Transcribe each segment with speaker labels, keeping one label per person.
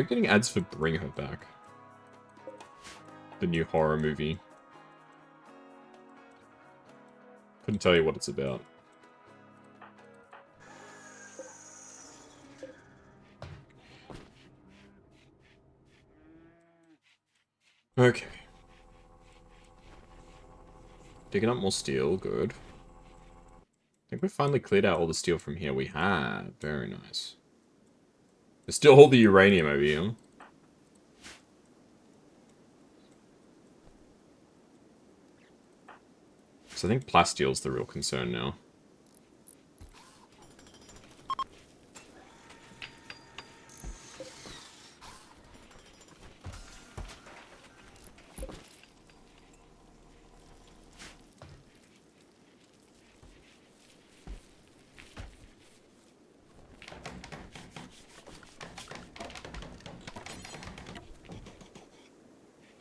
Speaker 1: keep getting ads for Bring Her Back. The new horror movie. Couldn't tell you what it's about. Okay. Digging up more steel, good. I think we finally cleared out all the steel from here. We have. Very nice. There's still all the uranium over here. So I think plastiel's the real concern now.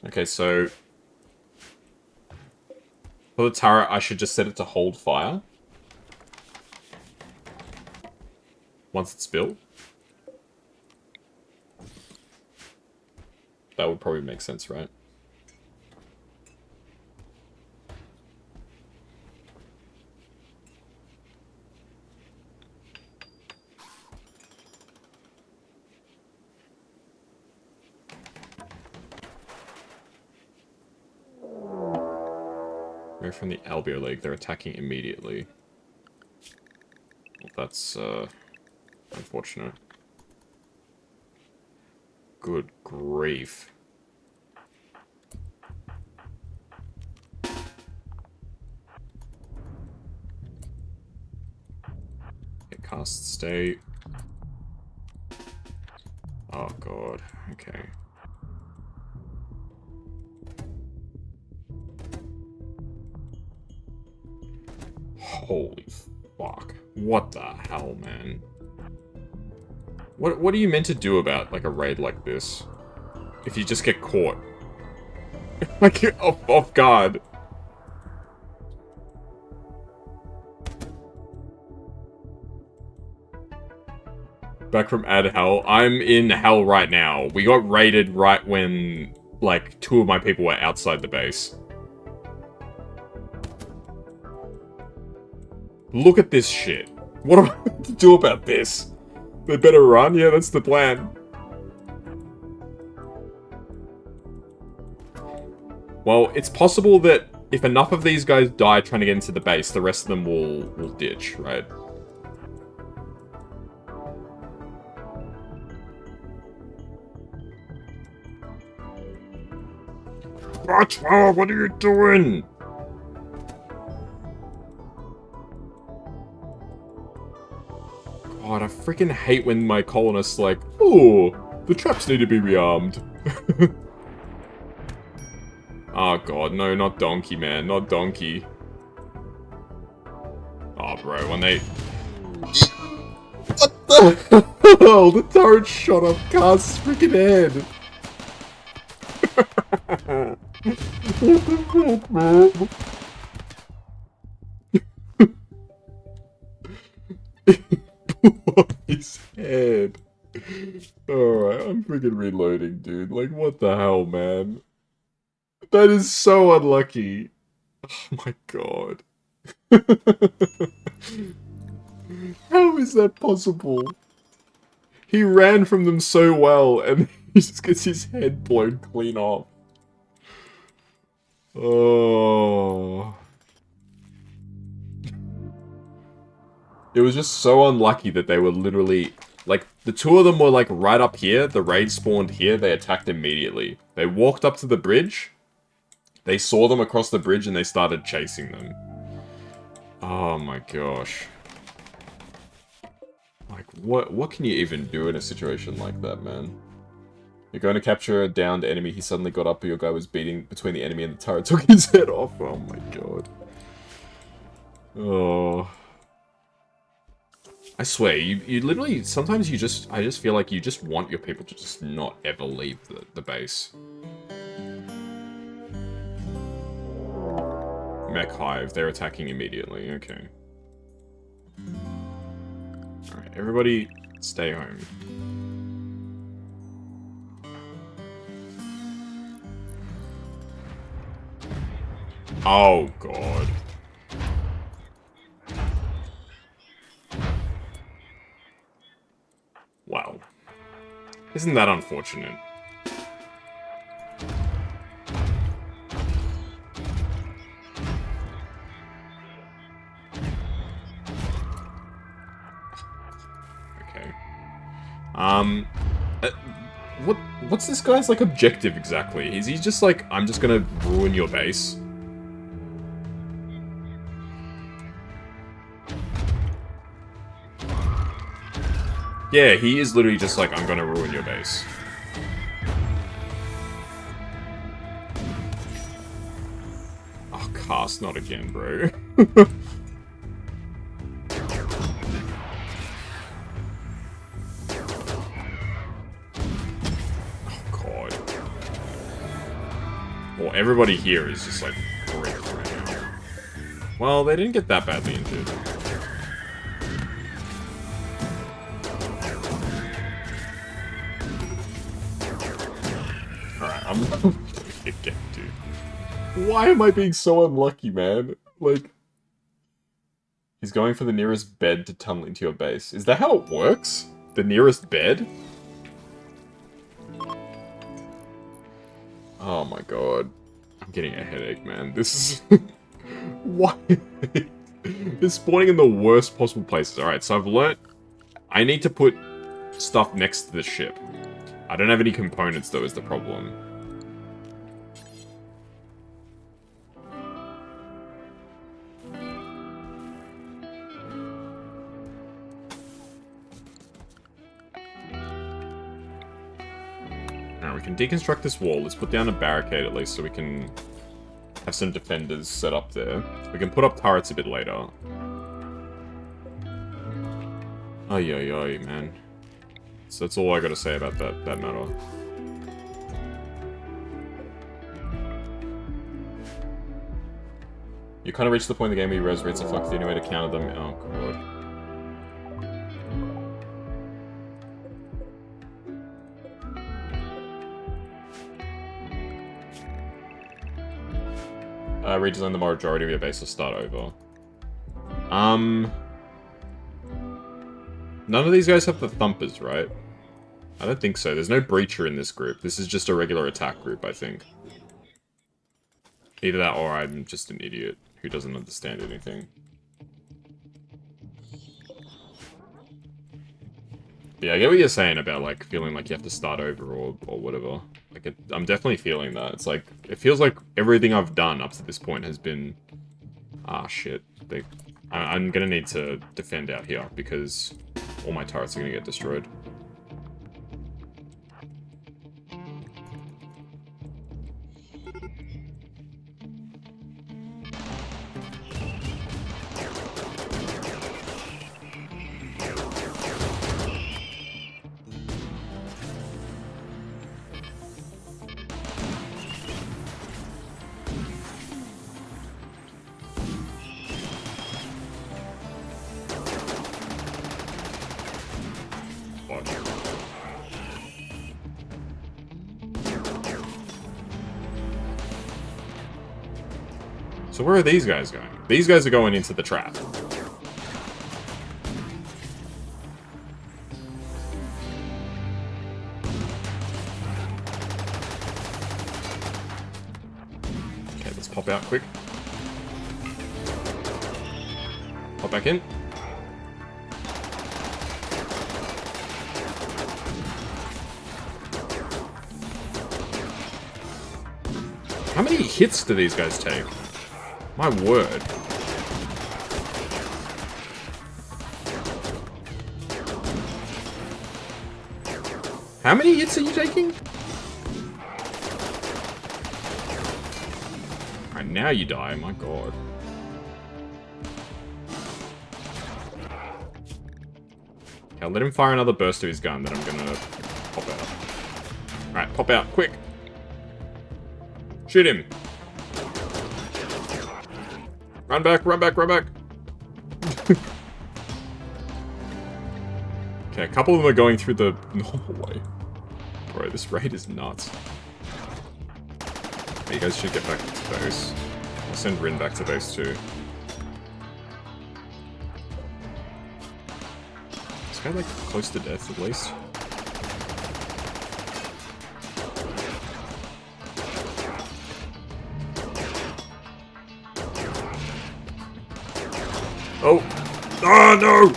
Speaker 1: Okay, so for the turret, I should just set it to hold fire once it's built. That would probably make sense, right? They're from the Albio League. They're attacking immediately. Well, that's, unfortunate. Good grief. Get cast state. Oh god, okay. Holy fuck. What the hell, man? What are you meant to do about, like, a raid like this? If you just get caught? Like, off guard. Back from Ad Hell. I'm in Hell right now. We got raided right when, like, 2 of my people were outside the base. Look at this shit. What am I meant to do about this? They better run? Yeah, that's the plan. Well, it's possible that if enough of these guys die trying to get into the base, the rest of them will ditch, right? Rachel, what are you doing? God, I freaking hate when my colonists like, oh, the traps need to be rearmed. Oh god, no, not Donkey, man, not Donkey. Oh, bro, when they... What the hell? The turret shot off Cast's freaking head. What the fuck, man? His head. Alright, I'm freaking reloading, dude. Like, what the hell, man? That is so unlucky. Oh my god. How is that possible? He ran from them so well, and he just gets his head blown clean off. Oh. It was just so unlucky that they were literally... Like, the 2 of them were, like, right up here. The raid spawned here. They attacked immediately. They walked up to the bridge. They saw them across the bridge, and they started chasing them. Oh my gosh. Like, what can you even do in a situation like that, man? You're going to capture a downed enemy. He suddenly got up, but your guy was beating between the enemy and the turret. Took his head off. Oh my god. Oh... I swear, you literally, sometimes I just feel like you just want your people to just not ever leave the base. Mech Hive, they're attacking immediately, okay. Alright, everybody stay home. Oh, God. Well. Isn't that unfortunate? Okay. Uh, what's this guy's, like, objective exactly? Is he just like, I'm just gonna ruin your base? Yeah, he is literally just like, I'm gonna ruin your base. Oh, cast not again, bro. Well, everybody here is just, like, bricked right now. Well, they didn't get that badly injured. Alright, I'm gonna get dude. Why am I being so unlucky, man? Like... He's going for the nearest bed to tunnel into your base. Is that how it works? The nearest bed? Oh my god. I'm getting a headache, man. This is... Why? It's spawning in the worst possible places. Alright, so I've learnt... I need to put stuff next to the ship. I don't have any components, though, is the problem. Alright, we can deconstruct this wall. Let's put down a barricade at least so we can have some defenders set up there. We can put up turrets a bit later. Ay, ay, ay, man. So that's all I gotta say about that matter. You kind of reached the point in the game where you res rates are fucked. The only way to counter them. Oh, god. Redesign the majority of your base to start over. None of these guys have the thumpers, right? I don't think so. There's no breacher in this group. This is just a regular attack group, I think. Either that or I'm just an idiot who doesn't understand anything. But yeah, I get what you're saying about, like, feeling like you have to start over or whatever. Like, I'm definitely feeling that. It's like, it feels like everything I've done up to this point has been... Ah, shit. I'm gonna need to defend out here, because all my turrets are gonna get destroyed. So where are these guys going? These guys are going into the trap. Okay, let's pop out quick. Pop back in. How many hits do these guys take? My word. How many hits are you taking? Alright, now you die, my god. Okay, I'll let him fire another burst of his gun, then I'm gonna pop out. Alright, pop out, quick! Shoot him! Run back, run back, run back! Okay, a couple of them are going through the normal way. Bro, this raid is nuts. You guys should get back to base. I'll send Rin back to base too. Is this guy like close to death at least? Oh! Oh no!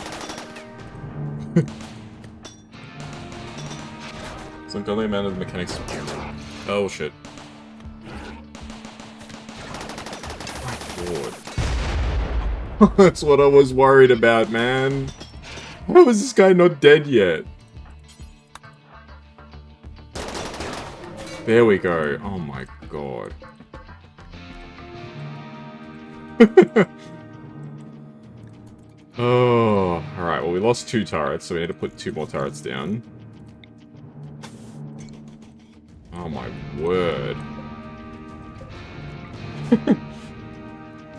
Speaker 1: It's like the only amount of mechanics. Oh shit. My lord. That's what I was worried about, man. How is this guy not dead yet? There we go. Oh my god. Oh, alright, well we lost 2 turrets, so we need to put 2 more turrets down. Oh my word.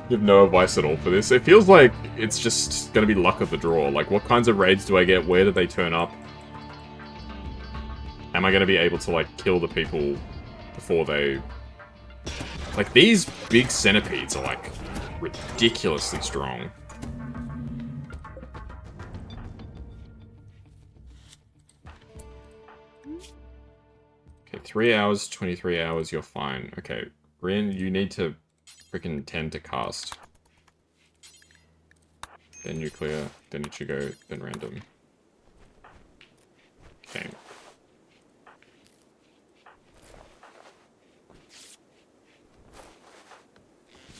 Speaker 1: You have no advice at all for this. It feels like it's just gonna be luck of the draw. Like, what kinds of raids do I get? Where do they turn up? Am I gonna be able to, like, kill the people before they... Like, these big centipedes are, like, ridiculously strong. Okay, 3 hours, 23 hours, you're fine. Okay, Rin, you need to freaking tend to cast. Then nuclear, then Ichigo, then random. Okay.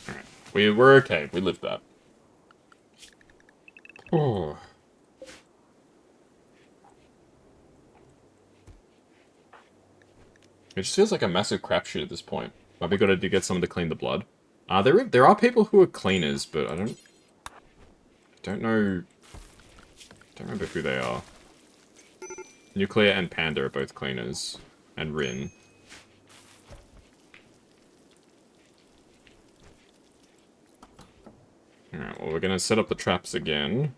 Speaker 1: Alright, we're okay. We lived that. Oh. It just feels like a massive crapshoot at this point. Might be good to get someone to clean the blood. There are people who are cleaners, but I don't know. Don't remember who they are. Nuclear and Panda are both cleaners, and Rin. Alright, well we're gonna set up the traps again.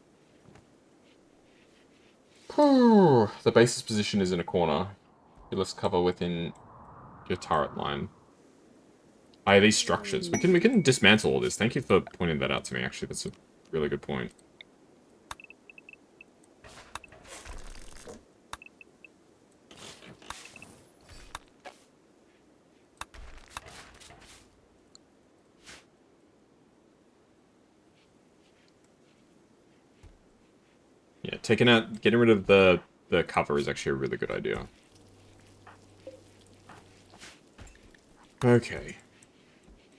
Speaker 1: The base's position is in a corner. You left cover within your turret line. These structures. We can dismantle all this. Thank you for pointing that out to me, actually. That's a really good point. Yeah, getting rid of the cover is actually a really good idea. Okay.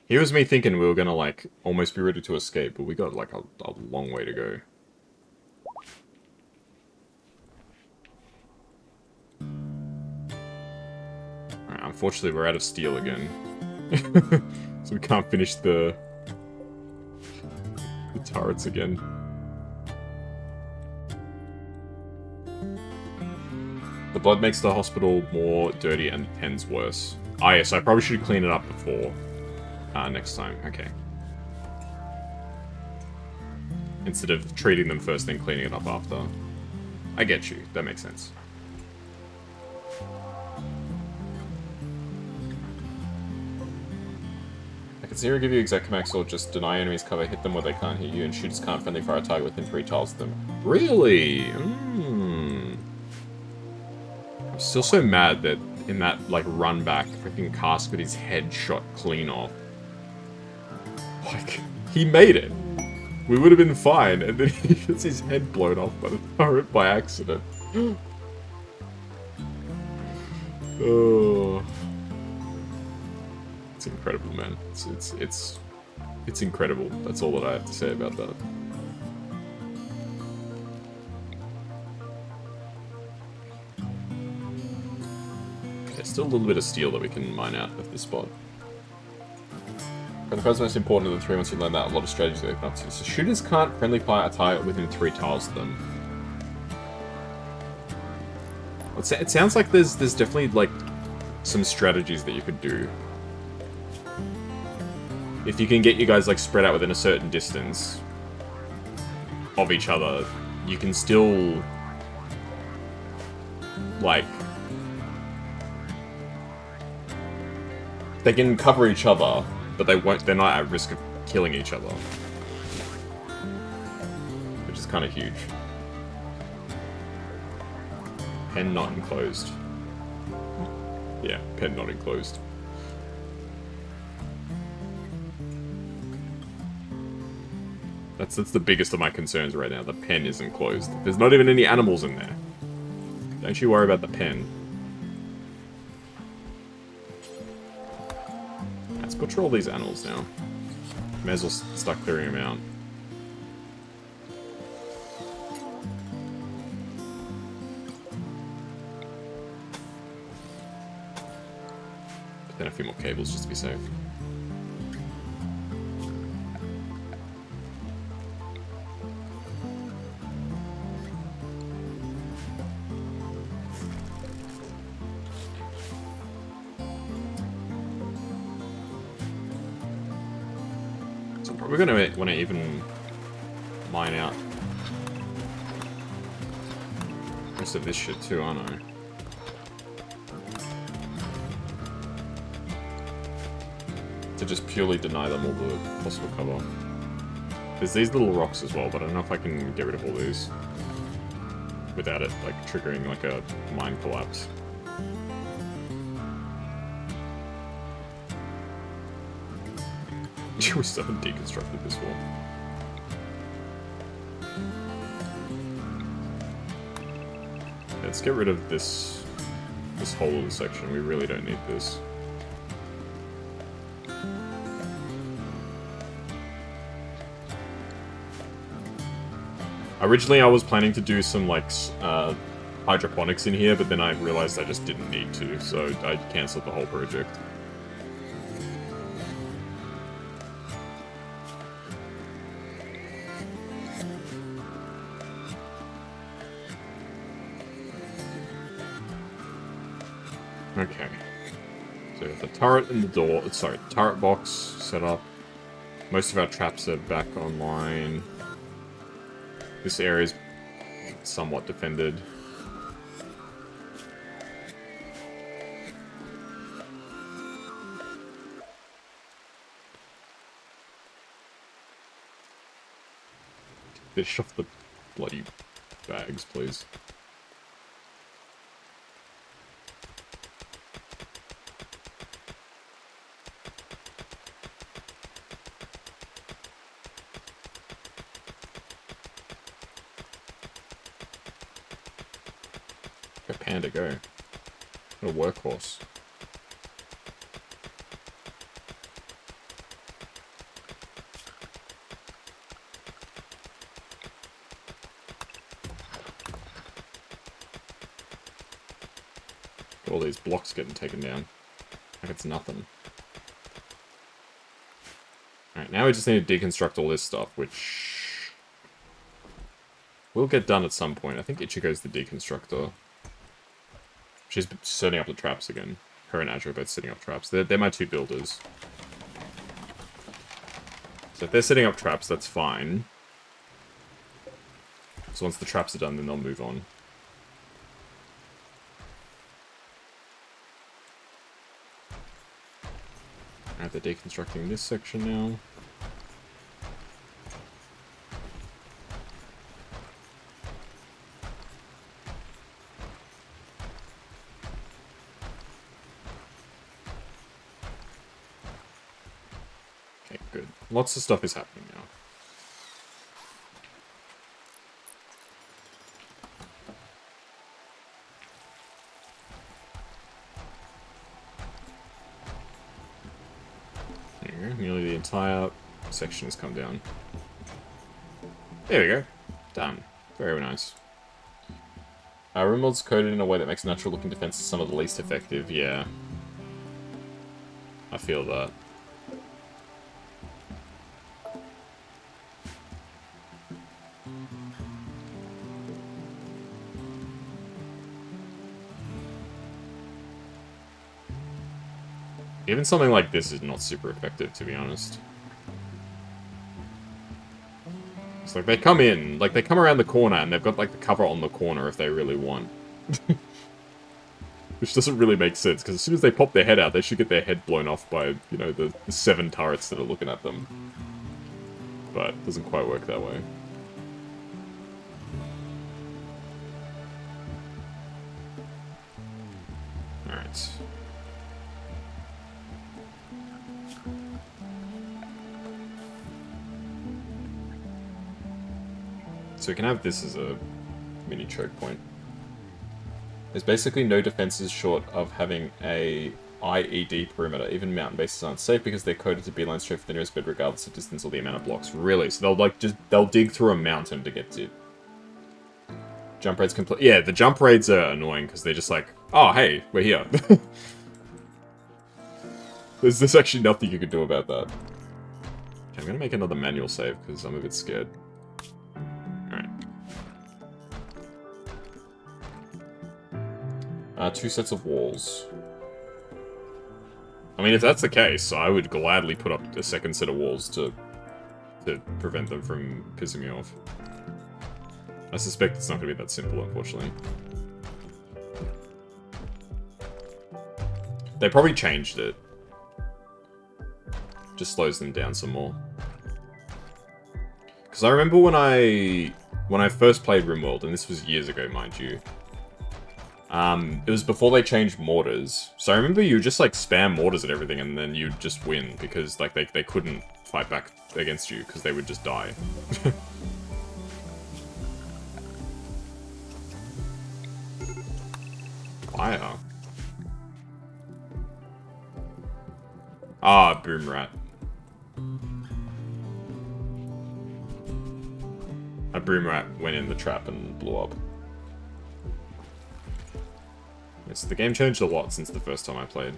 Speaker 1: Here was me thinking we were gonna, like, almost be ready to escape, but we got, like, a long way to go. Alright, unfortunately we're out of steel again. So we can't finish the turrets again. The blood makes the hospital more dirty and the pens worse. Ah, yes, I probably should clean it up before. Next time. Okay. Instead of treating them first, then cleaning it up after. I get you. That makes sense. I can zero give you exact max or just deny enemies cover, hit them where they can't hit you, and shooters can't friendly fire a target within 3 tiles of them. Really? I'm still so mad that in that, like, run back, freaking Cask with his head shot clean off. Like, he made it. We would have been fine, and then he gets his head blown off by the turret by accident. Oh. It's incredible, man. It's incredible. That's all that I have to say about that. Okay, still a little bit of steel that we can mine out of this spot. But the first most important of the 3, once you learn that, a lot of strategies open up to. So shooters can't friendly fire a target within 3 tiles of them. It sounds like there's definitely, like, some strategies that you could do. If you can get you guys, like, spread out within a certain distance of each other, you can still, like, they can cover each other, but they're not at risk of killing each other. Which is kind of huge. Pen not enclosed. Yeah, pen not enclosed. That's the biggest of my concerns right now. The pen isn't closed. There's not even any animals in there. Don't you worry about the pen. Let's butcher all these animals now. May as well start clearing them out. Put in a few more cables just to be safe. We're gonna want to even mine out most of this shit too, aren't I? To just purely deny them all the possible cover. There's these little rocks as well, but I don't know if I can get rid of all these without it like triggering like a mine collapse. We still haven't deconstructed this wall. Let's get rid of this whole little section. We really don't need this. Originally, I was planning to do some like hydroponics in here, but then I realized I just didn't need to, so I cancelled the whole project. Okay, so we have the turret and the door, sorry, turret box set up. Most of our traps are back online. This area is somewhat defended. Finish off the bloody bags, please. Panda go. What a workhorse. All these blocks getting taken down. Like it's nothing. Alright, now we just need to deconstruct all this stuff, which will get done at some point. I think Ichigo's the deconstructor. She's setting up the traps again. Her and Azure are both setting up traps. They're my two builders. So if they're setting up traps, that's fine. So once the traps are done, then they'll move on. Alright, they're deconstructing this section now. Okay, good. Lots of stuff is happening now. There you go. Nearly the entire section has come down. There we go. Done. Very nice. Rimworld's coded in a way that makes natural-looking defenses some of the least effective. Yeah. I feel that. Even something like this is not super effective, to be honest. It's like they come in, like they come around the corner and they've got like the cover on the corner if they really want. Which doesn't really make sense, because as soon as they pop their head out, they should get their head blown off by, you know, the 7 turrets that are looking at them. But it doesn't quite work that way. Alright. So we can have this as a mini choke point. There's basically no defenses short of having a IED perimeter. Even mountain bases aren't safe because they're coded to beeline straight for the nearest bed regardless of distance or the amount of blocks. Really? So they'll dig through a mountain to get to. Jump raids complete. Yeah, the jump raids are annoying because they're just like, oh hey, we're here. There's actually nothing you can do about that. Okay, I'm gonna make another manual save because I'm a bit scared. Alright. 2 sets of walls. I mean, if that's the case, I would gladly put up a second set of walls to prevent them from pissing me off. I suspect it's not going to be that simple, unfortunately. They probably changed it. Just slows them down some more. Because I remember when I first played Rimworld, and this was years ago, mind you. It was before they changed mortars. So I remember you just like spam mortars at everything and then you'd just win because like they couldn't fight back against you because they would just die. Fire. Ah, boom rat. A boom rat went in the trap and blew up. Yes, the game changed a lot since the first time I played.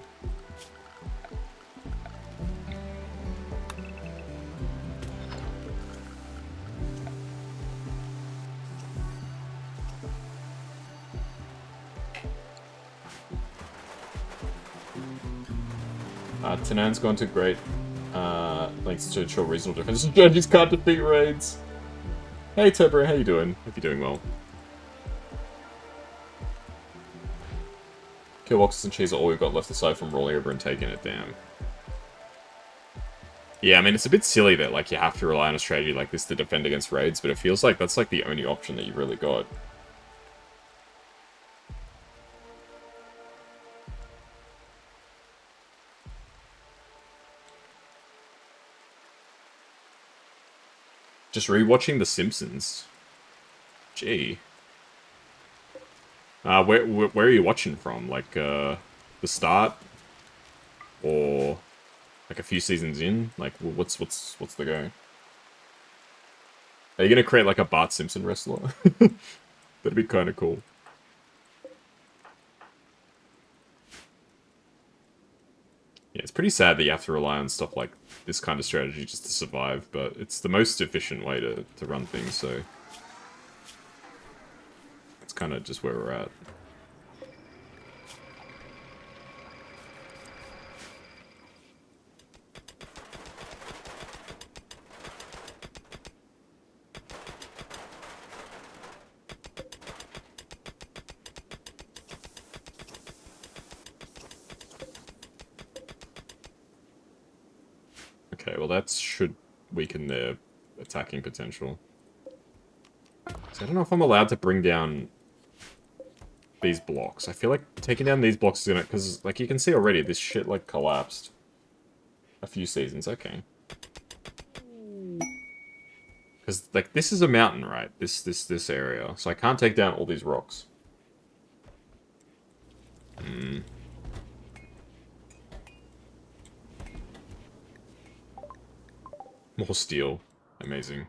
Speaker 1: Tanan's gone to great lengths to ensure reasonable defense. Judges can't defeat raids. Hey Tebra, how you doing? Hope you're doing well. Killboxes and cheese are all we've got left aside from rolling over and taking it down. Yeah, I mean, it's a bit silly that, like, you have to rely on a strategy like this to defend against raids, but it feels like that's, like, the only option that you've really got. Just rewatching The Simpsons. Gee. Where are you watching from? Like, the start? Or, like, a few seasons in? Like, what's the go? Are you gonna create, like, a Bart Simpson wrestler? That'd be kinda cool. Yeah, it's pretty sad that you have to rely on stuff like this kind of strategy just to survive, but it's the most efficient way to run things, so... It's kind of just where we're at. Okay, well that should weaken their attacking potential. So I don't know if I'm allowed to bring down these blocks. I feel like taking down these blocks is gonna... Because, like, you can see already, this shit, like, collapsed. A few seasons, okay. Because, like, this is a mountain, right? This area. So I can't take down all these rocks. Hmm. More steel. Amazing.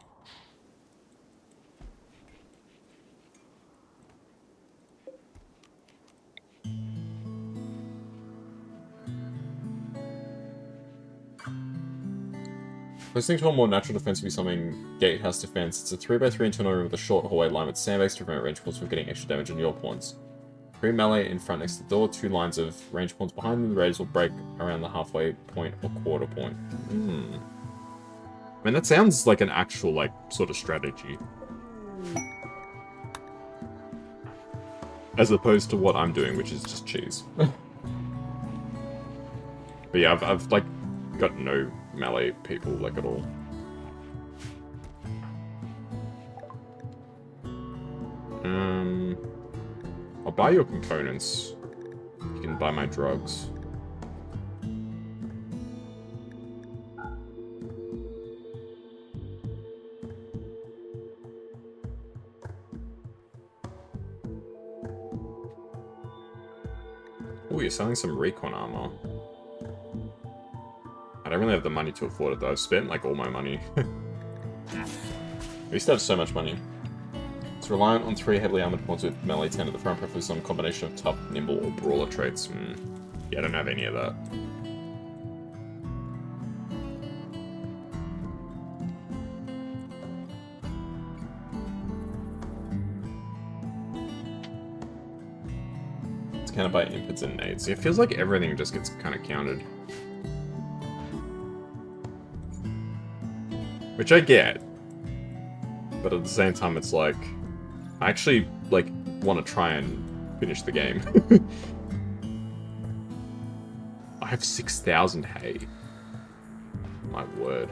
Speaker 1: Listening to a more natural defense would be something gatehouse defense. It's a 3x3 internal room with a short hallway line with sandbags to prevent range pawns from getting extra damage on your pawns. 3 melee in front next to the door, 2 lines of range pawns behind them. The raiders will break around the halfway point or quarter point. Hmm. I mean, that sounds like an actual, like, sort of strategy. As opposed to what I'm doing, which is just cheese. But yeah, I've like, got no melee people, like, at all. I'll buy your components. You can buy my drugs. Oh, you're selling some recon armor. I don't really have the money to afford it, though. I've spent, like, all my money. I used to have so much money. It's reliant on 3 heavily armored points with melee 10 at the front, preferably some combination of tough, nimble, or brawler traits. Yeah, I don't have any of that. It's countered by impetus and nades. It feels like everything just gets kind of countered. Which I get. But at the same time, it's like, I actually, like, want to try and finish the game. I have 6,000 hay. My word.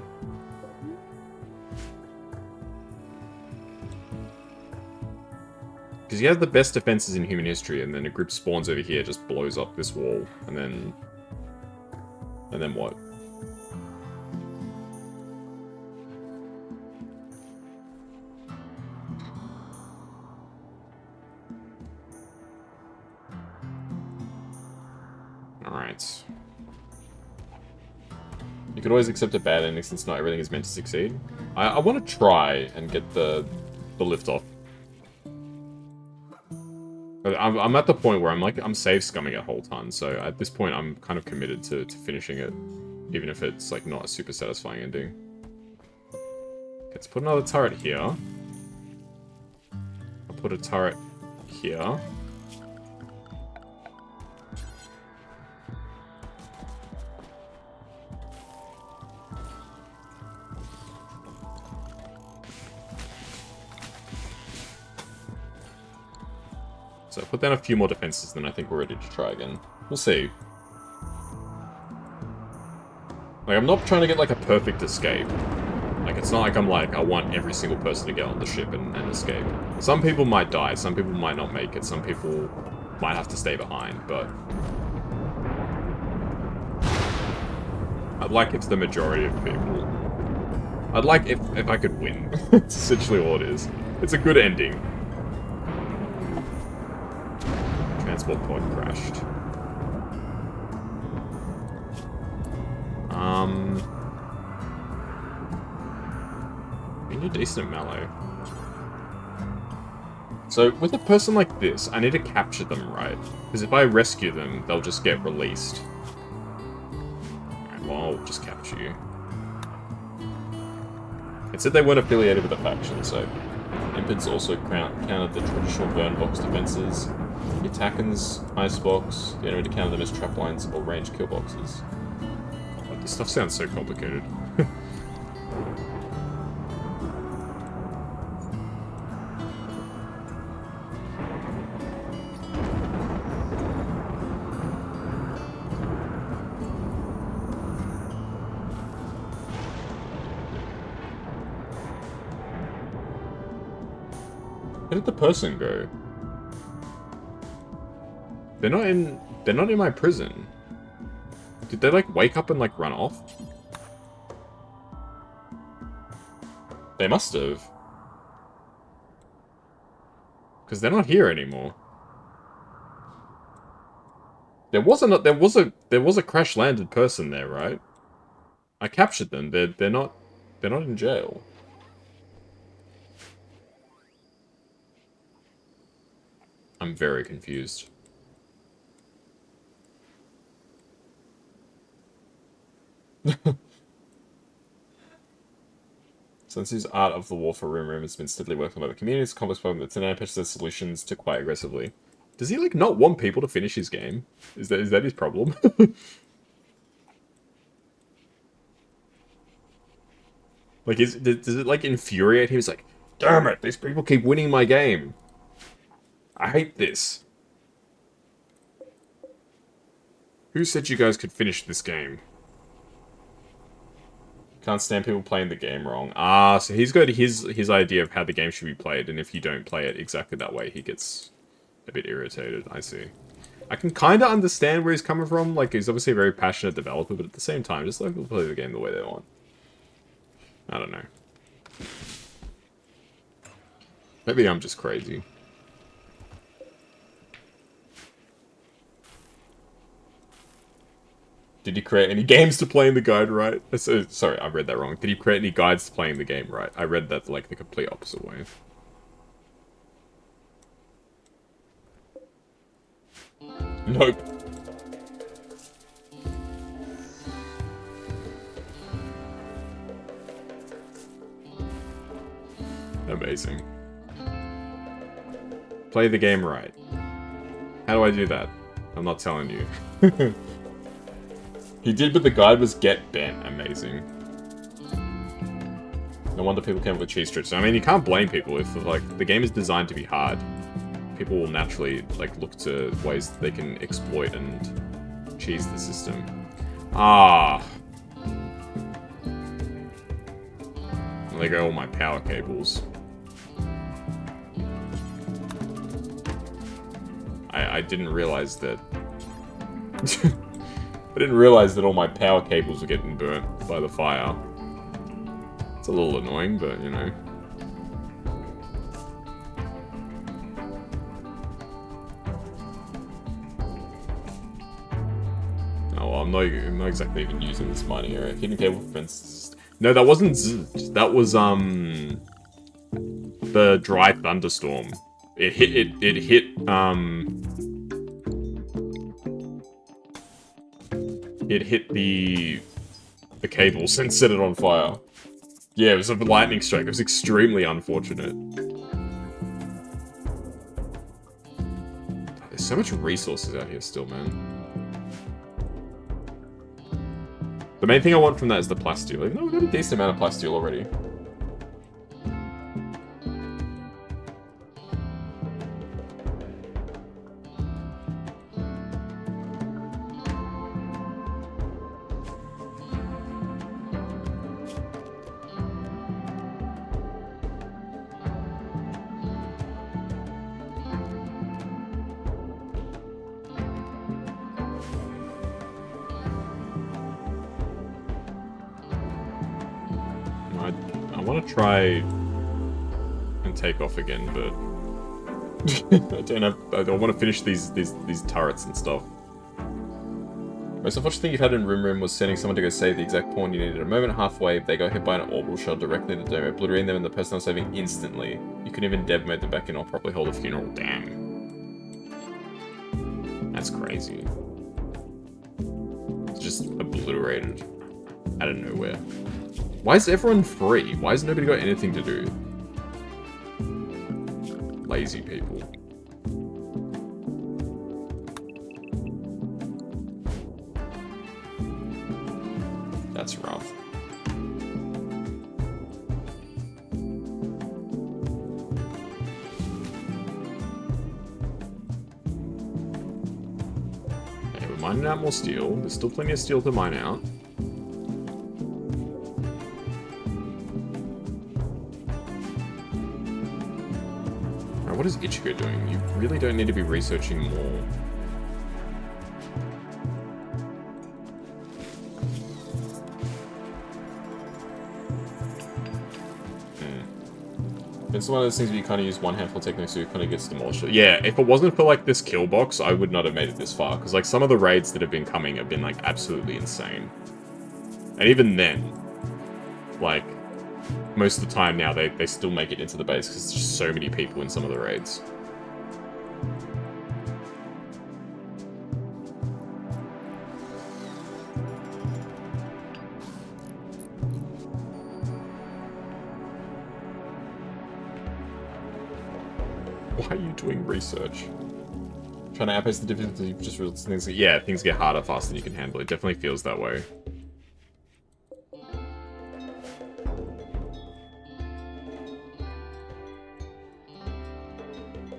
Speaker 1: Because you have the best defenses in human history, and then a group spawns over here, just blows up this wall, and then... And then what? Alright. You could always accept a bad ending since not everything is meant to succeed. I want to try and get the lift off. I'm at the point where I'm save scumming a whole ton, so at this point I'm kind of committed to finishing it, even if it's like not a super satisfying ending. Let's put another turret here. I'll put a turret here. So put down a few more defenses, then I think we're ready to try again. We'll see. Like, I'm not trying to get, like, a perfect escape. Like, it's not like I'm like, I want every single person to get on the ship and escape. Some people might die, some people might not make it, some people might have to stay behind, but... I'd like if the majority of people... I'd like if I could win. It's essentially all it is. It's a good ending. Transport pod crashed. We need decent melee. So, with a person like this, I need to capture them, right? Because if I rescue them, they'll just get released. Alright, well, I'll just capture you. It said they weren't affiliated with a faction, so... Impids also countered the traditional burn box defenses. The attackers, icebox, the enemy to counter them as trap lines or range kill boxes. God, this stuff sounds so complicated. Where did the person go? They're not in my prison. Did they like wake up and like run off? They must have. Because they're not here anymore. There was a crash landed person there, right? I captured them. They're not in jail. I'm very confused. Since his art of the war for Rimworld has been steadily working by the community, it's a complex problem that Tanana pitches solutions to quite aggressively. Does he like not want people to finish his game? Is that his problem? Like, does it like infuriate him? He's like, damn it, these people keep winning my game. I hate this. Who said you guys could finish this game? Can't stand people playing the game wrong. Ah, so he's got his idea of how the game should be played, and if you don't play it exactly that way, he gets a bit irritated. I see. I can kind of understand where he's coming from. Like, he's obviously a very passionate developer, but at the same time, just let people play the game the way they want. I don't know. Maybe I'm just crazy. Did you create any games to playing the guide right? Sorry, I read that wrong. Did you create any guides to playing the game right? I read that like the complete opposite way. Nope. Amazing. Play the game right. How do I do that? I'm not telling you. He did, but the guide was get bent. Amazing. No wonder people came up with cheese tricks. I mean, you can't blame people if, like, the game is designed to be hard. People will naturally, like, look to ways that they can exploit and cheese the system. Ah. And there go all my power cables. I didn't realize that... I didn't realize that all my power cables were getting burnt by the fire. It's a little annoying, but, you know. Oh, well, I'm not exactly even using this mining area. Hidden cable fence. No, that wasn't Z. That was, the dry thunderstorm. It hit, it hit the cables and set it on fire. Yeah, it was a lightning strike. It was extremely unfortunate. There's so much resources out here still, man. The main thing I want from that is the plasteel. Even though we've got a decent amount of plasteel already. Try and take off again, but I don't want to finish these turrets and stuff. Most unfortunate thing you've had in Rimworld was sending someone to go save the exact pawn you needed. A moment halfway, they got hit by an orbital shot directly in the dome, obliterating them and the person I was saving instantly. You couldn't even dev mode them back in or properly hold a funeral. Damn. That's crazy. It's just obliterated out of nowhere. Why is everyone free? Why has nobody got anything to do? Lazy people. That's rough. Okay, we're mining out more steel. There's still plenty of steel to mine out. What is Ichigo doing? You really don't need to be researching more. It's one of those things where you kind of use one handful technique so it kind of gets demolished. Yeah, if it wasn't for like this kill box, I would not have made it this far. Because like some of the raids that have been coming have been like absolutely insane. And even then, like, most of the time now, they still make it into the base because there's just so many people in some of the raids. Why are you doing research? Trying to outpace the difficulty just realized things. Yeah, things get harder faster than you can handle. It definitely feels that way.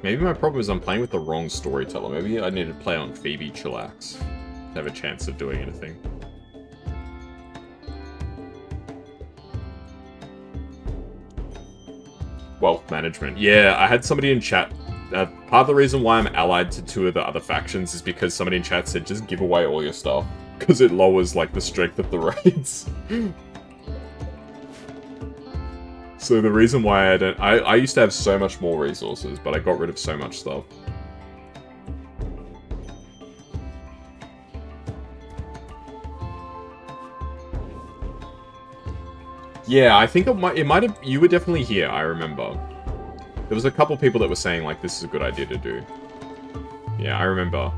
Speaker 1: Maybe my problem is I'm playing with the wrong storyteller. Maybe I need to play on Phoebe Chillax. have a chance of doing anything. Wealth management. Yeah, I had somebody in chat. Part of the reason why I'm allied to 2 of the other factions is because somebody in chat said, just give away all your stuff. Because it lowers, like, the strength of the raids. So the reason why I don't... I used to have so much more resources, but I got rid of so much stuff. Yeah, I think it might have... You were definitely here, I remember. There was a couple people that were saying, like, this is a good idea to do. Yeah, I remember.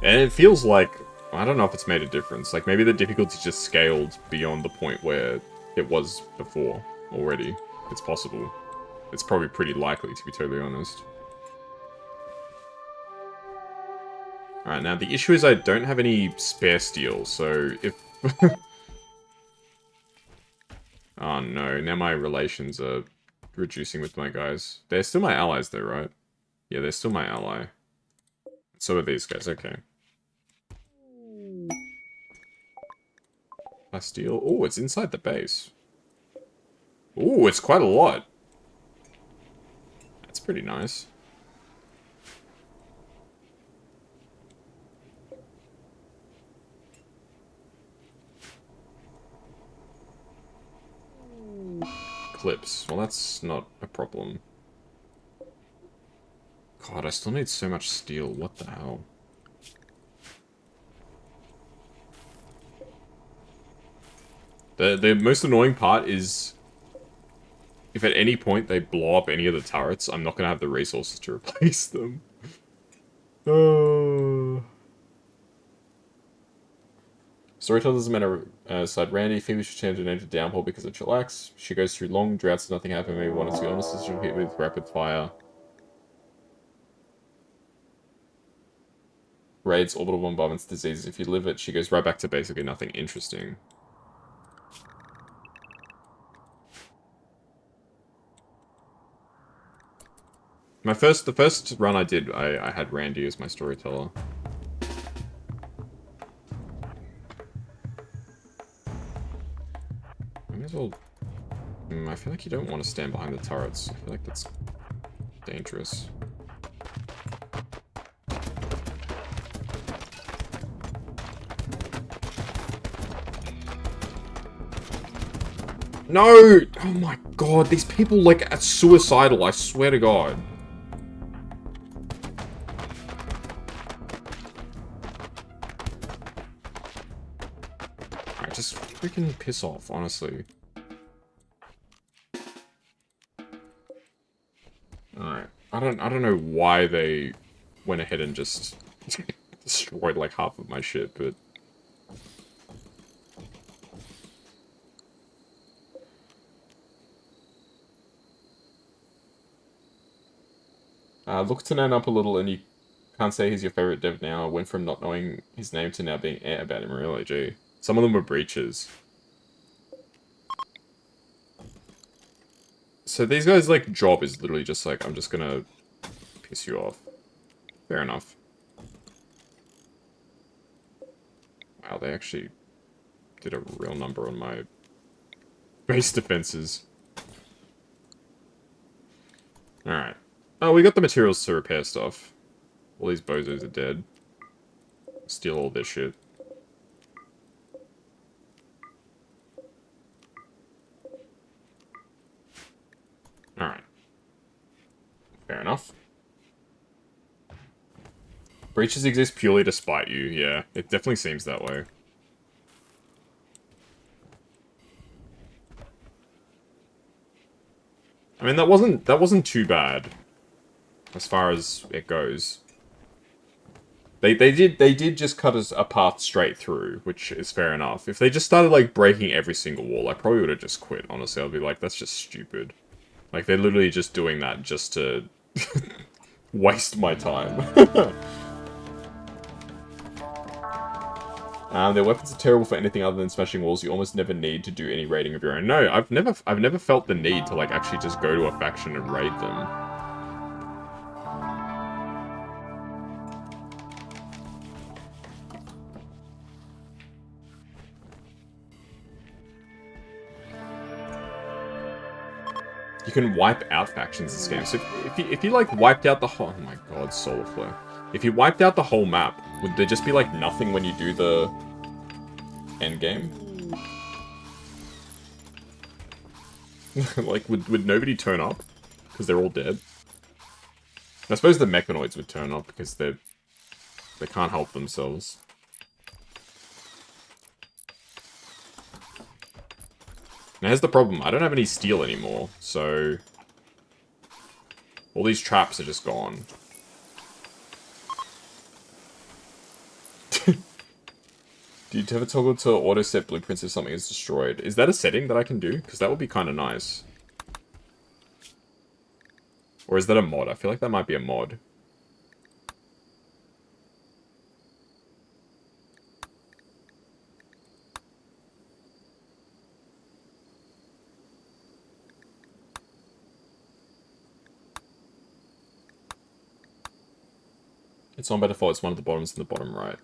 Speaker 1: And it feels like... I don't know if it's made a difference. Like, maybe the difficulty just scaled beyond the point where it was before already. It's possible. It's probably pretty likely, to be totally honest. Alright, now the issue is I don't have any spare steel, so if... Oh no, now my relations are reducing with my guys. They're still my allies though, right? Yeah, they're still my ally. So are these guys, okay. Steel. Oh, it's inside the base. Oh, it's quite a lot. That's pretty nice. Clips. Well, that's not a problem. God, I still need so much steel. What the hell? The most annoying part is if at any point they blow up any of the turrets, I'm not going to have the resources to replace them. Oh. Storyteller doesn't matter. Side Randy, Phoebe should change her name to Downpour because of chillax. She goes through long droughts, nothing happened, maybe 1 or 2 illnesses, she'll hit with rapid fire. Raids, orbital bombardments, diseases. If you live it, she goes right back to basically nothing interesting. The first run I did, I had Randy as my storyteller. I may as well... I feel like you don't want to stand behind the turrets. I feel like that's dangerous. No! Oh my god, these people, like, are suicidal, I swear to god. Alright, just freaking piss off, honestly. Alright. I don't know why they went ahead and just destroyed, like, half of my shit, but... Look to Nan up a little and you can't say he's your favorite dev now. Went from not knowing his name to now being about him, really, gee. Some of them were breaches. So these guys' like job is literally just like, I'm just gonna piss you off. Fair enough. Wow, they actually did a real number on my base defenses. Alright. Oh, we got the materials to repair stuff. All these bozos are dead. Steal all this shit. Alright. Fair enough. Breaches exist purely to spite you, yeah. It definitely seems that way. I mean, that wasn't too bad. As far as it goes. They did just cut us a path straight through, which is fair enough. If they just started, like, breaking every single wall, I probably would have just quit, honestly. I'd be like, that's just stupid. Like, they're literally just doing that just to waste my time. Their weapons are terrible for anything other than smashing walls. You almost never need to do any raiding of your own. No, I've never felt the need to, like, actually just go to a faction and raid them. You can wipe out factions in this game. So if you like wiped out the whole... Oh my god, solar flare. If you wiped out the whole map, would there just be like nothing when you do the end game? Like, would nobody turn up? Because they're all dead? I suppose the mechanoids would turn up because they can't help themselves. Now here's the problem. I don't have any steel anymore, so... all these traps are just gone. Do you ever toggle to auto set blueprints if something is destroyed? Is that a setting that I can do? Because that would be kind of nice. Or is that a mod? I feel like that might be a mod. It's on by default, it's one of the bottoms in the bottom right.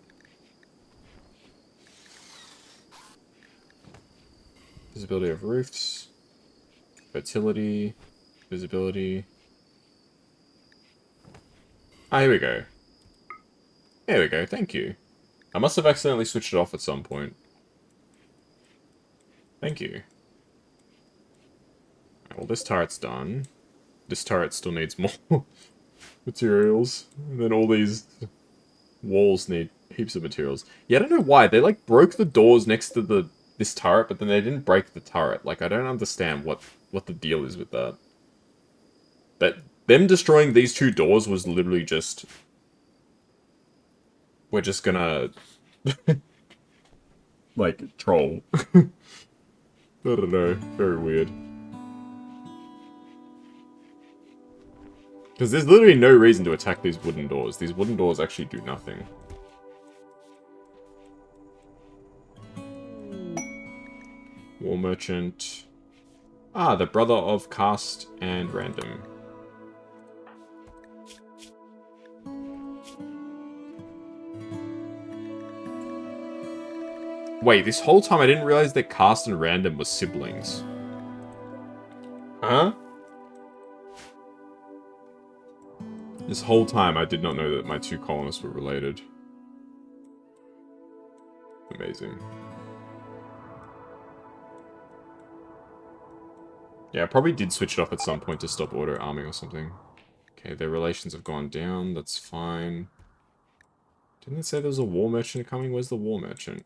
Speaker 1: Visibility of roofs. Fertility. Visibility. Ah, here we go. There we go, thank you. I must have accidentally switched it off at some point. Thank you. Well, this turret's done. This turret still needs more materials. And then all these walls need heaps of materials. Yeah, I don't know why. They, like, broke the doors next to this turret, but then they didn't break the turret. Like, I don't understand what the deal is with that. But them destroying these two doors was literally just... we're just gonna... like, troll. I don't know. Very weird. Because there's literally no reason to attack these wooden doors. These wooden doors actually do nothing. War Merchant. Ah, the brother of Cast and Random. Wait, this whole time I didn't realize that Cast and Random were siblings. Huh? This whole time I did not know that my two colonists were related. Amazing. Yeah, I probably did switch it off at some point to stop auto-arming or something. Okay, their relations have gone down, that's fine. Didn't it say there was a war merchant coming? Where's the war merchant?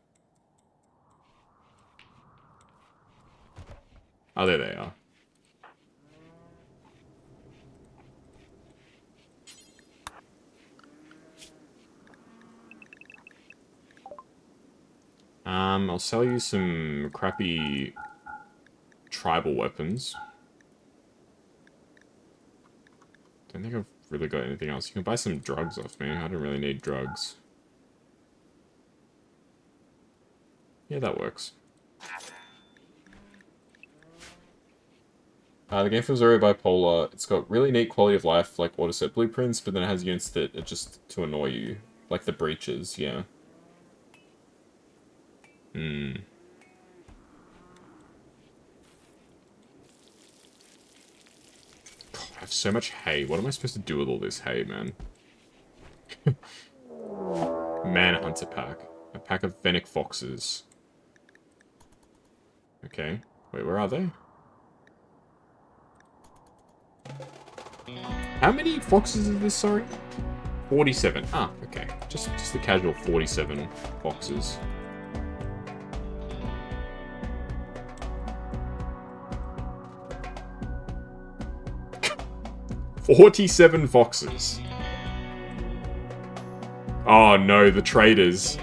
Speaker 1: Oh, there they are. I'll sell you some crappy tribal weapons. Don't think I've really got anything else. You can buy some drugs off me. I don't really need drugs. Yeah, that works. The game feels very bipolar. It's got really neat quality of life, like auto set blueprints, but then it has units that are just to annoy you. Like the breaches, yeah. I have so much hay. What am I supposed to do with all this hay, man? Manhunter pack. A pack of Fennec foxes. Okay. Wait, where are they? How many foxes is this, sorry? 47. Ah, okay. Just the casual 47 foxes. $47 foxes. Oh no, the traders.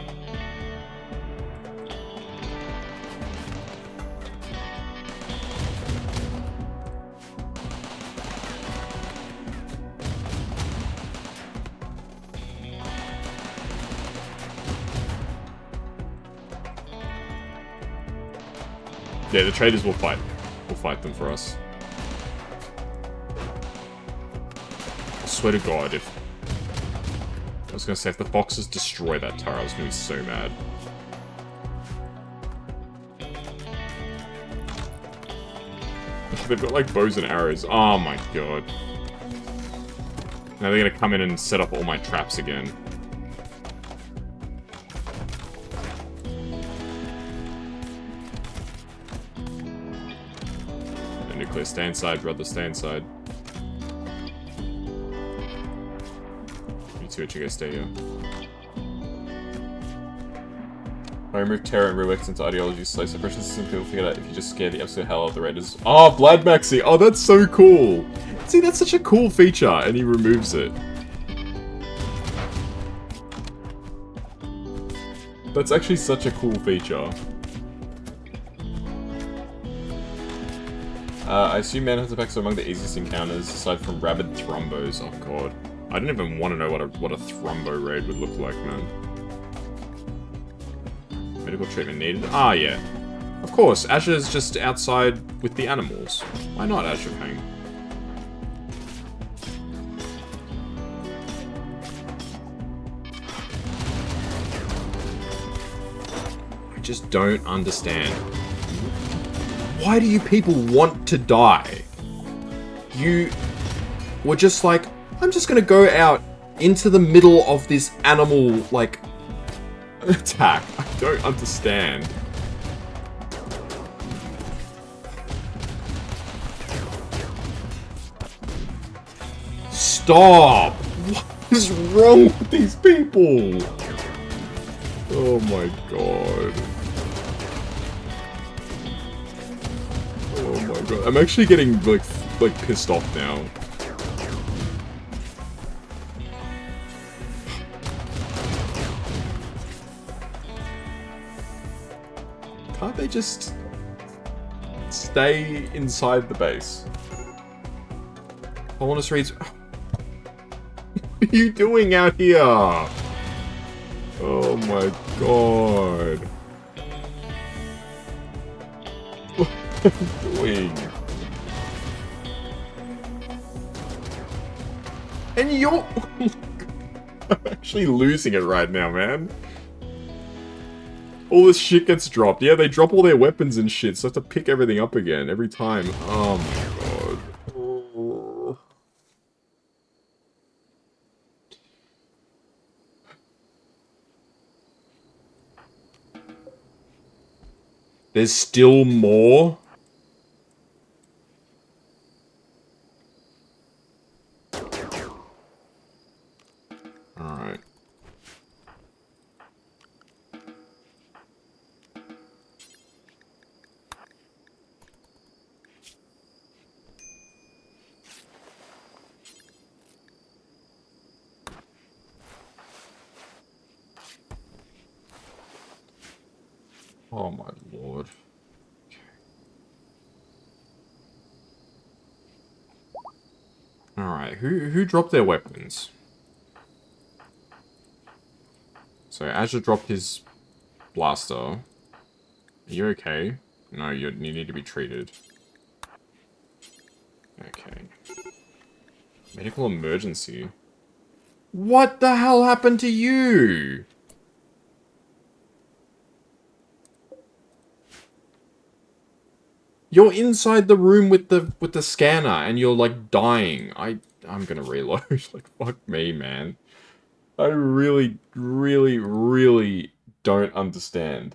Speaker 1: Yeah, the traders will fight. We'll fight them for us. I swear to God, if... I was gonna say, if the foxes destroy that turret, I was gonna be so mad. They've got like bows and arrows. Oh my god. Now they're gonna come in and set up all my traps again. The nuclear, stay inside, brother, stay inside. You two, you guys stay here. I removed terror and reworked into ideology, so suppression system, people figured out if you just scare the absolute hell out of the raiders. Oh, Vlad Maxi! Oh, that's so cool! See, that's such a cool feature, and he removes it. That's actually such a cool feature. I assume manhunter packs are among the easiest encounters, aside from rabid thrombos. Oh god. I didn't even want to know what a thrombo raid would look like, man. Medical treatment needed. Ah, yeah. Of course, Azure's just outside with the animals. Why not, Azure Pang? I just don't understand. Why do you people want to die? You were just like, I'm just gonna go out into the middle of this animal, like, attack. I don't understand. Stop! What is wrong with these people? Oh my god. Oh my god. I'm actually getting, like pissed off now. Can't they just stay inside the base? Colonist reads. What are you doing out here? Oh my god. What are you doing? And you're... I'm actually losing it right now, man. All this shit gets dropped. Yeah, they drop all their weapons and shit, so I have to pick everything up again every time. Oh my god. Oh. There's still more? Alright. Oh my lord. Alright, who dropped their weapons? So Azure dropped his blaster. Are you okay? No, you need to be treated. Okay. Medical emergency. What the hell happened to you? You're inside the room with the scanner and you're like dying. I'm gonna reload. Like fuck me, man. I really, really, really don't understand.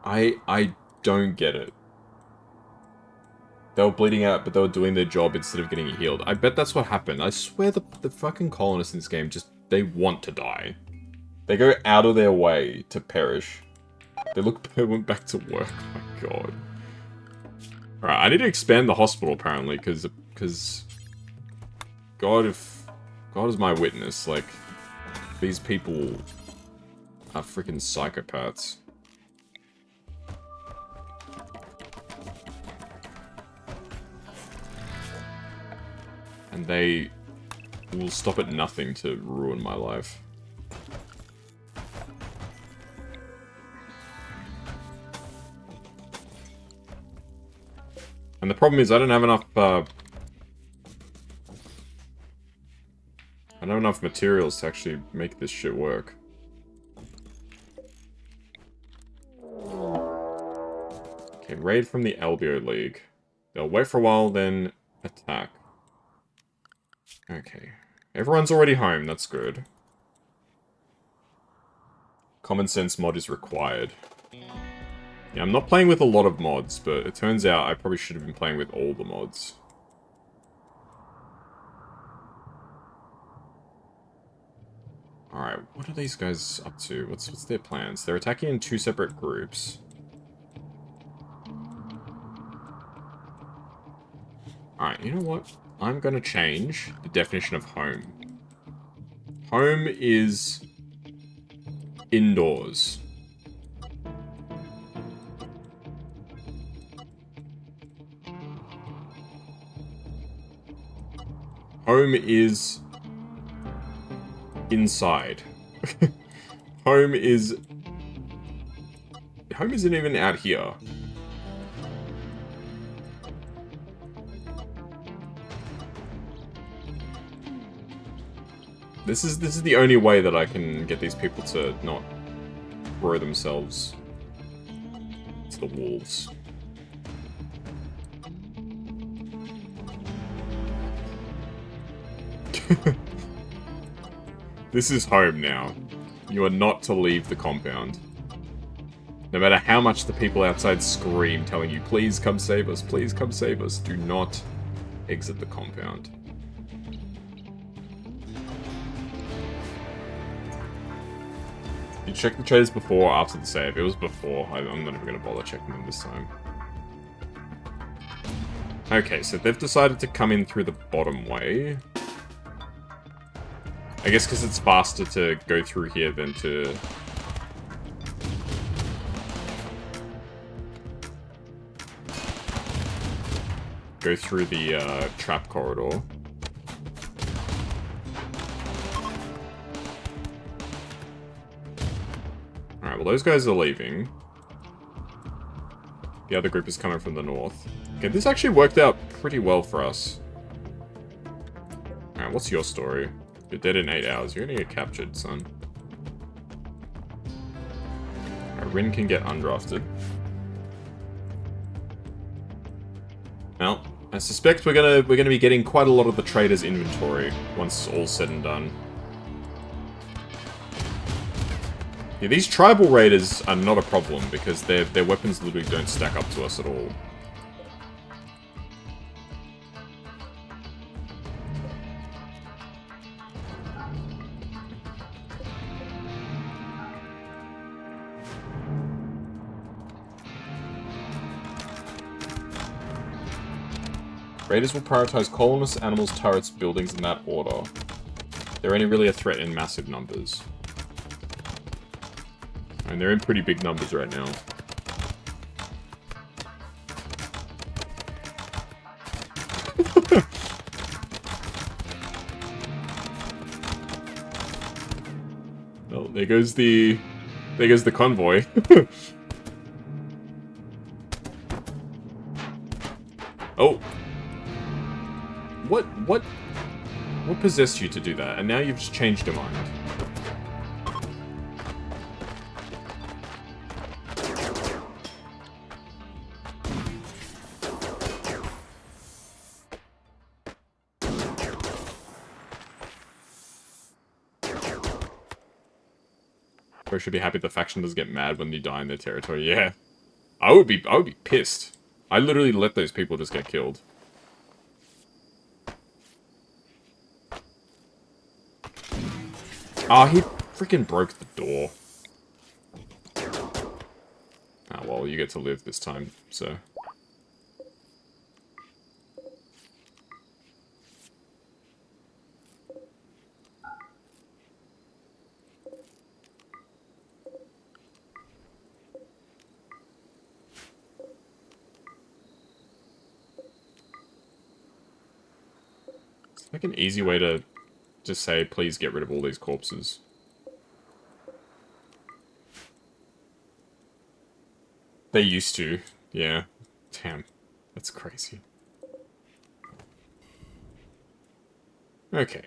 Speaker 1: I don't get it. They were bleeding out, but they were doing their job instead of getting healed. I bet that's what happened. I swear the fucking colonists in this game just, they want to die. They go out of their way to perish. They went back to work. Oh my god. Alright, I need to expand the hospital apparently, because God is my witness, like, these people are freaking psychopaths. And they will stop at nothing to ruin my life. And the problem is I don't have enough, I don't have enough materials to actually make this shit work. Okay, raid from the LBO League. They'll wait for a while, then attack. Okay. Everyone's already home, that's good. Common sense mod is required. Yeah, I'm not playing with a lot of mods, but it turns out I probably should have been playing with all the mods. Alright, what are these guys up to? What's their plans? They're attacking in 2 separate groups. Alright, you know what? I'm gonna change the definition of home. Home is indoors. Home is inside. Home is... Home isn't even out here. This is the only way that I can get these people to not throw themselves. It's the wolves. This is home now. You are not to leave the compound. No matter how much the people outside scream, telling you, please come save us, please come save us, do not exit the compound. You check the traders before or after the save? It was before. I'm not even going to bother checking them this time. Okay, so they've decided to come in through the bottom way. I guess because it's faster to go through here than to... go through the trap corridor. Alright, well those guys are leaving. The other group is coming from the north. Okay, this actually worked out pretty well for us. Alright, what's your story? You're dead in 8 hours. You're gonna get captured, son. Alright, Rin can get undrafted. Well, I suspect we're gonna be getting quite a lot of the trader's inventory once all's said and done. Yeah, these tribal raiders are not a problem because their weapons literally don't stack up to us at all. Raiders will prioritize colonists, animals, turrets, buildings in that order. They're only really a threat in massive numbers. And they're in pretty big numbers right now. Well, there goes the convoy. Oh. What possessed you to do that? And now you've just changed your mind. I should be happy the faction doesn't get mad when you die in their territory. Yeah. I would be pissed. I literally let those people just get killed. Ah, he freaking broke the door. Ah, well, you get to live this time, so... It's like an easy way to just say, please get rid of all these corpses. They used to, yeah. Damn, that's crazy. Okay.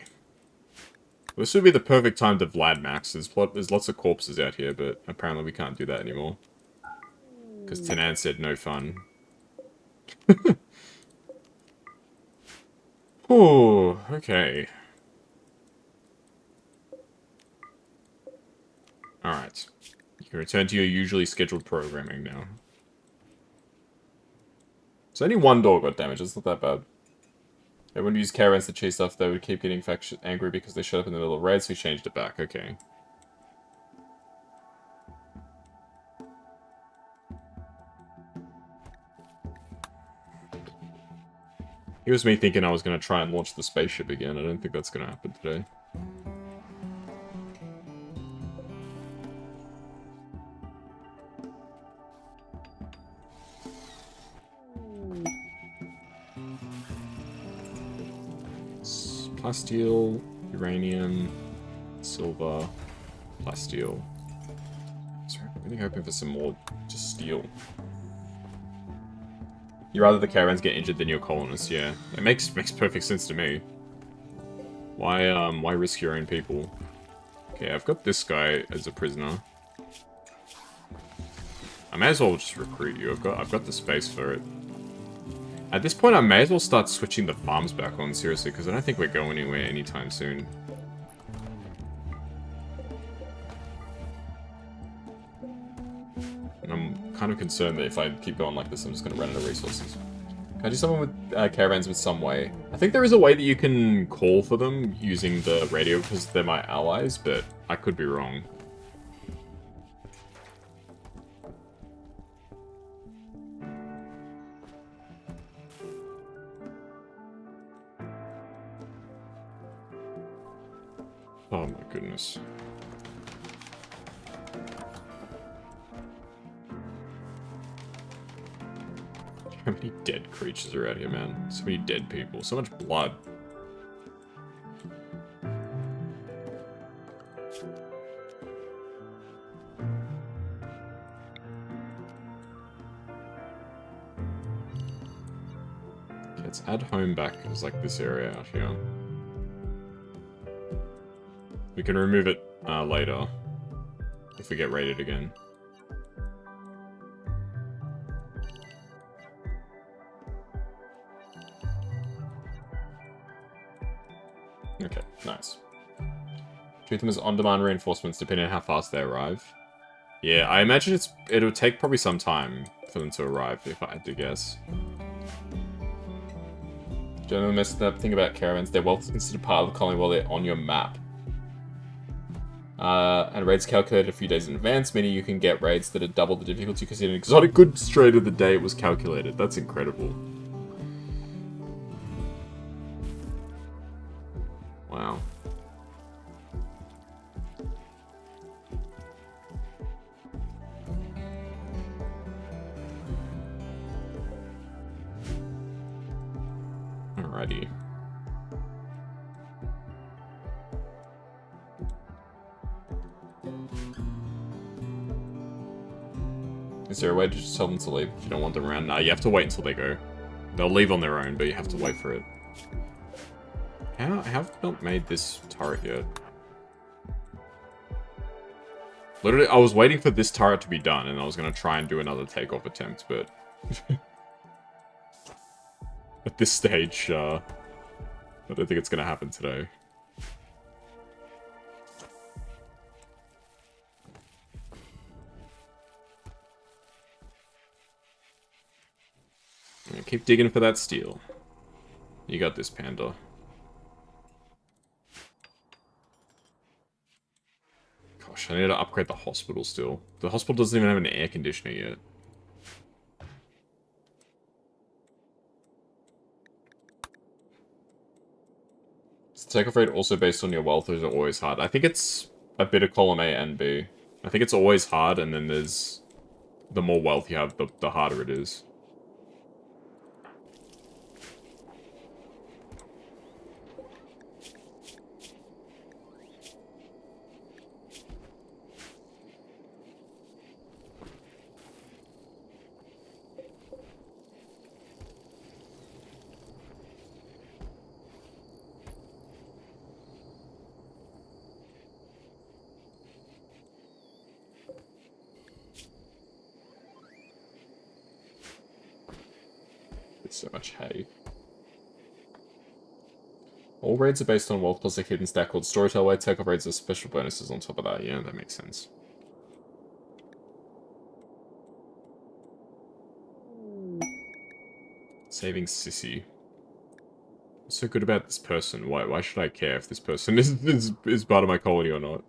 Speaker 1: This would be the perfect time to Vlad Max. There's lots of corpses out here, but apparently we can't do that anymore. Because Tenan said no fun. Oh, okay. Alright. You can return to your usually scheduled programming now. So only one door got damaged, it's not that bad. Everyone used caravans to chase stuff, they would keep getting angry because they showed up in the middle of raids, so we changed it back, okay. Here's me thinking I was going to try and launch the spaceship again. I don't think that's going to happen today. Plasteel, uranium, silver, plasteel. Sorry, I'm really hoping for some more just steel. You'd rather the caravans get injured than your colonists, yeah. It makes perfect sense to me. Why risk your own people? Okay, I've got this guy as a prisoner. I may as well just recruit you. I've got the space for it. At this point, I may as well start switching the farms back on, seriously, because I don't think we're going anywhere anytime soon. And I'm kind of concerned that if I keep going like this, I'm just going to run out of resources. Can I do something with caravans with some way? I think there is a way that you can call for them using the radio because they're my allies, but I could be wrong. Oh my goodness. How many dead creatures are out here, man? So many dead people. So much blood. Okay, let's add home back as like this area out here. We can remove it later if we get raided again. Okay, nice. Treat them as on-demand reinforcements depending on how fast they arrive. Yeah, I imagine it'll take probably some time for them to arrive, if I had to guess. Generally messed up thing about caravans, they're well considered part of the colony while they're on your map. And raids calculated a few days in advance, meaning you can get raids that are double the difficulty because in an exotic good straight of the day it was calculated. That's incredible. Wow. Alrighty. Is there a way to just tell them to leave if you don't want them around? Nah, you have to wait until they go. They'll leave on their own, but you have to wait for it. How have I not made this turret yet? Literally, I was waiting for this turret to be done, and I was going to try and do another takeoff attempt, but... at this stage, I don't think it's going to happen today. Yeah, keep digging for that steel. You got this, Panda. Gosh, I need to upgrade the hospital still. The hospital doesn't even have an air conditioner yet. Is the takeoff rate also based on your wealth, or is it always hard? I think it's a bit of column A and B. I think it's always hard, and then there's... the more wealth you have, the harder it is. There's so much hay. All raids are based on wealth plus a hidden stack called Storytell, where takeoff raids are special bonuses on top of that. Yeah, that makes sense. Saving Sissy. What's so good about this person? Why should I care if this person is part of my colony or not?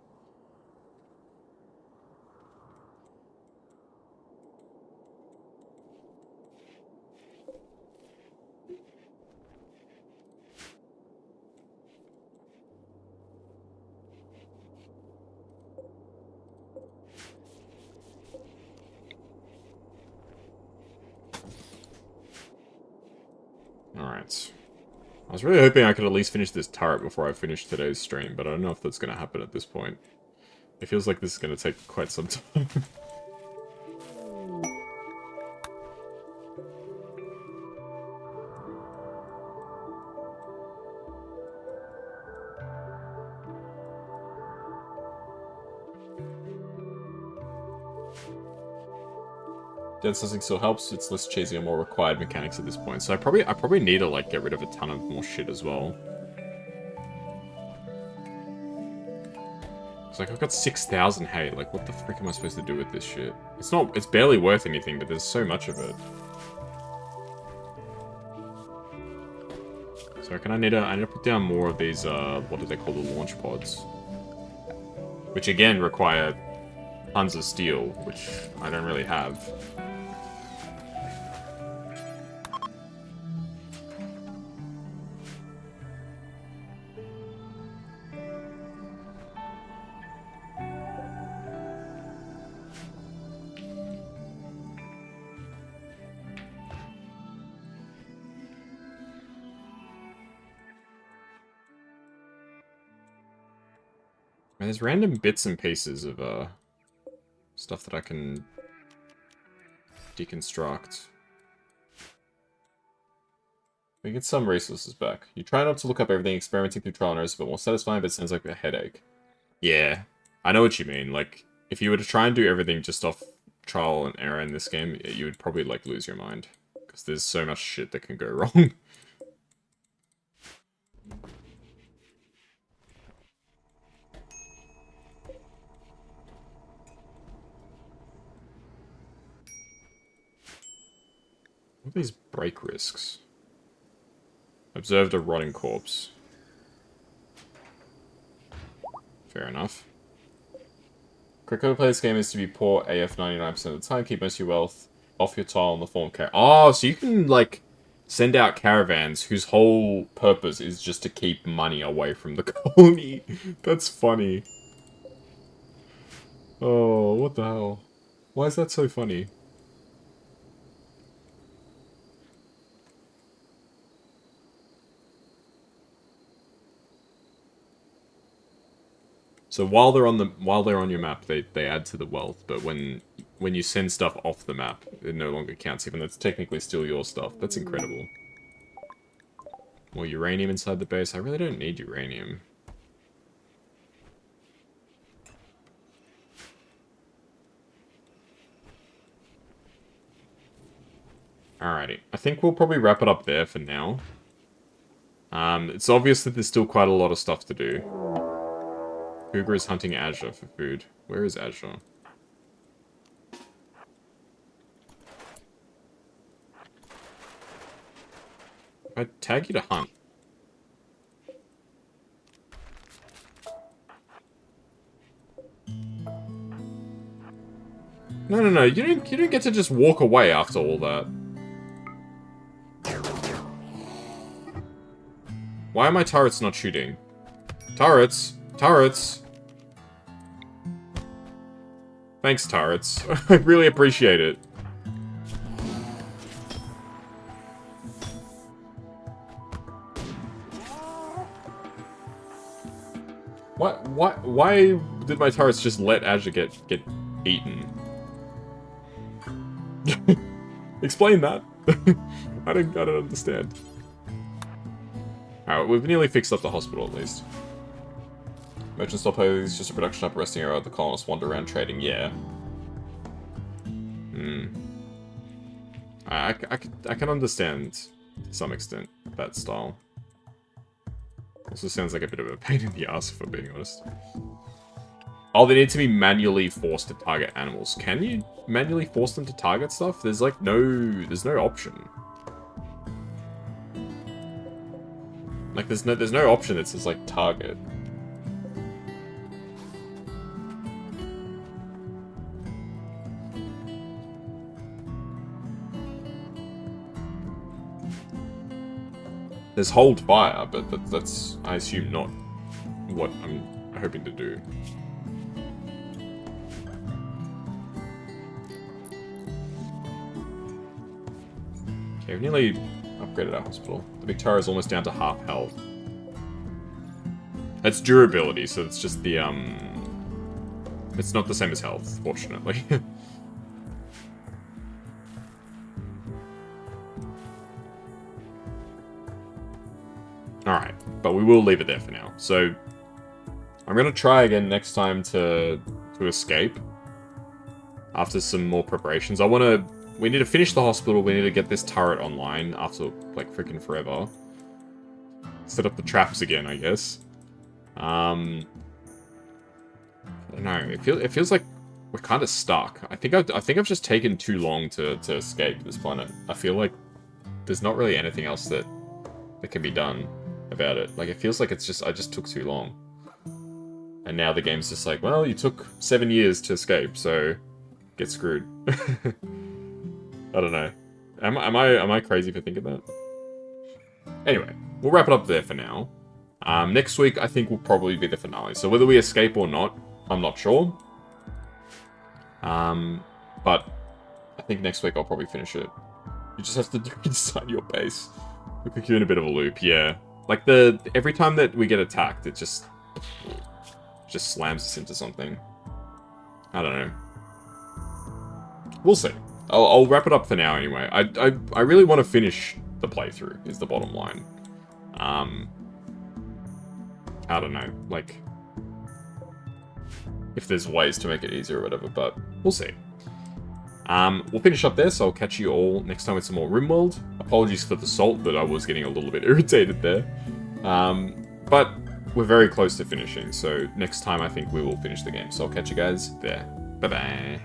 Speaker 1: Alright. I was really hoping I could at least finish this turret before I finish today's stream, but I don't know if that's going to happen at this point. It feels like this is going to take quite some time. Downsizing still helps, it's less cheesy and more required mechanics at this point. So I probably need to like get rid of a ton of more shit as well. It's like I've got 6,000 hay, like what the frick am I supposed to do with this shit? It's barely worth anything, but there's so much of it. So I reckon I need to put down more of these, what do they call the launch pods? Which again require tons of steel, which I don't really have. And there's random bits and pieces of stuff that I can deconstruct. We get some resources back. You try not to look up everything, experimenting through trial and error is a bit more satisfying, but it sounds like a headache. Yeah, I know what you mean. Like, if you were to try and do everything just off trial and error in this game, you would probably, like, lose your mind. Because there's so much shit that can go wrong. What are these break risks? Observed a rotting corpse. Fair enough. Correct way to play this game is to be poor AF 99% of the time, keep most of your wealth off your tile in the form of oh, so you can, like, send out caravans whose whole purpose is just to keep money away from the colony. That's funny. Oh, what the hell? Why is that so funny? So while they're on your map, they add to the wealth, but when you send stuff off the map, it no longer counts, even though it's technically still your stuff. That's incredible. More uranium inside the base. I really don't need uranium. Alrighty. I think we'll probably wrap it up there for now. It's obvious that there's still quite a lot of stuff to do. Cougar is hunting Azure for food. Where is Azure? I tag you to hunt. No, you didn't get to just walk away after all that. Why are my turrets not shooting? Turrets! Turrets! Thanks, turrets. I really appreciate it. Why did my turrets just let Azure get eaten? Explain that. I don't understand. Alright, we've nearly fixed up the hospital at least. Merchant stockpile is just a production hub resting area. The colonists wander around trading. Yeah. I can understand, to some extent, that style. Also sounds like a bit of a pain in the ass, if I'm being honest. Oh, they need to be manually forced to target animals. Can you manually force them to target stuff? There's like there's no option. Like there's no option that says like target. There's hold fire, but that's I assume not what I'm hoping to do. Okay, we've nearly upgraded our hospital. The Victoria is almost down to half health. That's durability, so it's just the it's not the same as health, fortunately. Alright, but we will leave it there for now. So, I'm gonna try again next time to escape. After some more preparations. We need to finish the hospital, we need to get this turret online after, like, freaking forever. Set up the traps again, I guess. I don't know, it feels like we're kind of stuck. I think I've just taken too long to escape this planet. I feel like there's not really anything else that can be done about it. Like, it feels like I just took too long. And now the game's just like, well, you took 7 years to escape, so get screwed. I don't know. Am I crazy for thinking that? Anyway, we'll wrap it up there for now. Next week, I think will probably be the finale. So whether we escape or not, I'm not sure. But I think next week I'll probably finish it. You just have to redesign your base. Look like you're in a bit of a loop, yeah. Like every time that we get attacked, it just slams us into something. I don't know. We'll see. I'll wrap it up for now anyway. I really want to finish the playthrough, is the bottom line. I don't know, like, if there's ways to make it easier or whatever, but we'll see. We'll finish up there, so I'll catch you all next time with some more Rimworld. Apologies for the salt, but I was getting a little bit irritated there. But we're very close to finishing, so next time I think we will finish the game. So I'll catch you guys there. Bye-bye.